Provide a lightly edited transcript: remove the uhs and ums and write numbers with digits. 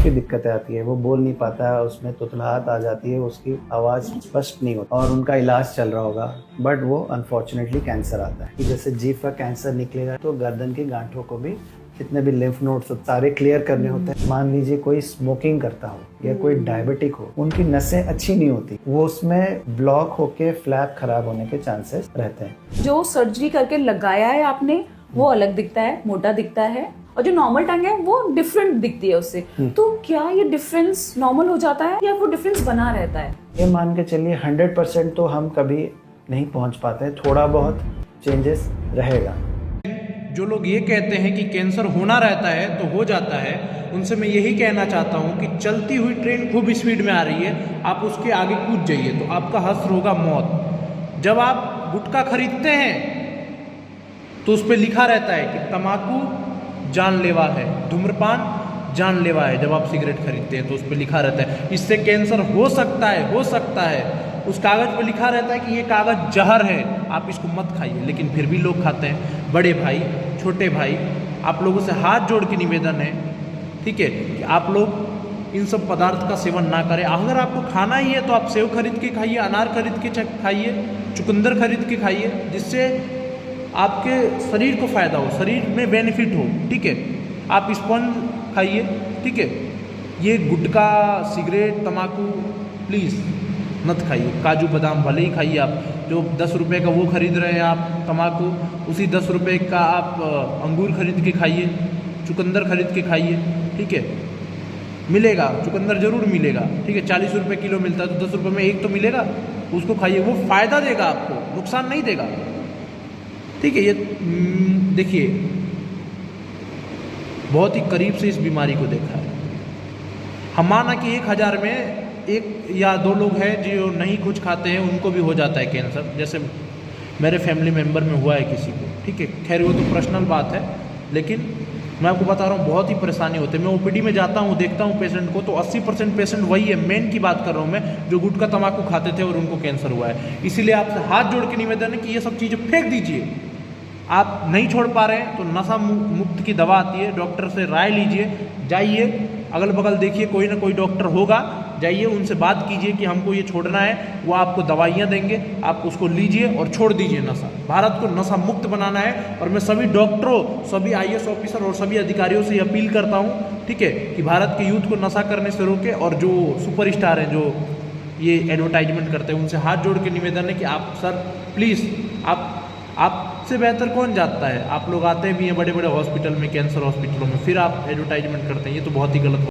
काफ़ी दिक्कतें आती है, वो बोल नहीं पाता है, उसमें तुतलाहट आ जाती है, उसकी आवाज़ स्पष्ट नहीं होती और उनका इलाज चल रहा होगा, बट वो अनफॉर्चुनेटली कैंसर आता है कि जैसे जीभ का कैंसर निकलेगा तो गर्दन की गांठों को भी जितने भी लिम्फ नोड्स सारे क्लियर करने होते हैं। मान लीजिए कोई स्मोकिंग करता हो या कोई डायबिटिक हो, उनकी नसें अच्छी नहीं होती, वो उसमें ब्लॉक होके फ्लैप खराब होने के चांसेस रहते हैं। जो सर्जरी करके लगाया है आपने वो अलग दिखता है, मोटा दिखता है, और जो नॉर्मल टंग है वो डिफरेंट दिखती है उससे। तो क्या ये डिफरेंस नॉर्मल हो जाता है या वो डिफरेंस बना रहता है? ये मान के चलिए 100% तो हम कभी नहीं पहुंच पाते, थोड़ा बहुत चेंजेस रहेगा। जो लोग ये कहते हैं कि कैंसर होना रहता है तो हो जाता है, उनसे मैं यही कहना चाहता हूँ कि चलती हुई ट्रेन खूब स्पीड में आ रही है, आप उसके आगे कूद जाइए तो आपका हश्र होगा मौत। जब आप गुटखा खरीदते हैं तो उस पर लिखा रहता है कि तम्बाकू जानलेवा है, धूम्रपान जानलेवा है। जब आप सिगरेट खरीदते हैं तो उस पर लिखा रहता है इससे कैंसर हो सकता है, हो सकता है। उस कागज़ पर लिखा रहता है कि ये कागज़ जहर है, आप इसको मत खाइए, लेकिन फिर भी लोग खाते हैं। बड़े भाई, छोटे भाई, आप लोगों से हाथ जोड़ के निवेदन है, ठीक है, कि आप लोग इन सब पदार्थ का सेवन ना करें। अगर आपको खाना ही है तो आप सेव खरीद के खाइए, अनार खरीद के खाइए, चुकंदर खरीद के खाइए, जिससे आपके शरीर को फ़ायदा हो, शरीर में बेनिफिट हो, ठीक है। आप स्पंज खाइए, ठीक है। ये गुटखा, सिगरेट, तम्बाकू प्लीज़ मत खाइए। काजू बादाम भले ही खाइए, आप जो 10 रुपये का वो खरीद रहे हैं आप तम्बाकू, उसी 10 रुपये का आप अंगूर खरीद के खाइए, चुकंदर खरीद के खाइए, ठीक है। मिलेगा, चुकंदर ज़रूर मिलेगा, ठीक है। 40 रुपये किलो मिलता है तो 10 रुपये में एक तो मिलेगा, उसको खाइए, वो फ़ायदा देगा आपको, नुकसान नहीं देगा, ठीक है। ये देखिए, बहुत ही करीब से इस बीमारी को देखा है। हम माना कि 1000 में 1 या 2 लोग हैं जो नहीं कुछ खाते हैं, उनको भी हो जाता है कैंसर। जैसे मेरे फैमिली मेम्बर में हुआ है किसी को, ठीक है। खैर वो तो पर्सनल बात है, लेकिन मैं आपको बता रहा हूँ बहुत ही परेशानी होती है। मैं ओपीडी में जाता हूँ, देखता हूँ पेशेंट को, तो 80% पेशेंट वही है, मेन की बात कर रहा हूँ मैं, जो गुटखा तम्बाकू खाते थे और उनको कैंसर हुआ है। इसीलिए आपसे हाथ जोड़ के निवेदन है कि ये सब चीज़ें फेंक दीजिए। आप नहीं छोड़ पा रहे हैं तो नशा मुक्त की दवा आती है, डॉक्टर से राय लीजिए, जाइए अगल बगल देखिए, कोई ना कोई डॉक्टर होगा, जाइए उनसे बात कीजिए कि हमको ये छोड़ना है, वो आपको दवाइयाँ देंगे, आप उसको लीजिए और छोड़ दीजिए नशा। भारत को नशा मुक्त बनाना है। और मैं सभी डॉक्टरों, सभी IAS ऑफिसर और सभी अधिकारियों से अपील करता हूँ, ठीक है, कि भारत के यूथ को नशा करने से रोके। और जो सुपरस्टार हैं जो ये एडवर्टाइजमेंट करते हैं, उनसे हाथ जोड़ के निवेदन है कि आप सर प्लीज़, आपसे बेहतर कौन जानता है। आप लोग आते भी हैं बड़े बड़े हॉस्पिटल में, कैंसर हॉस्पिटलों में, फिर आप एडवर्टाइजमेंट करते हैं, ये तो बहुत ही गलत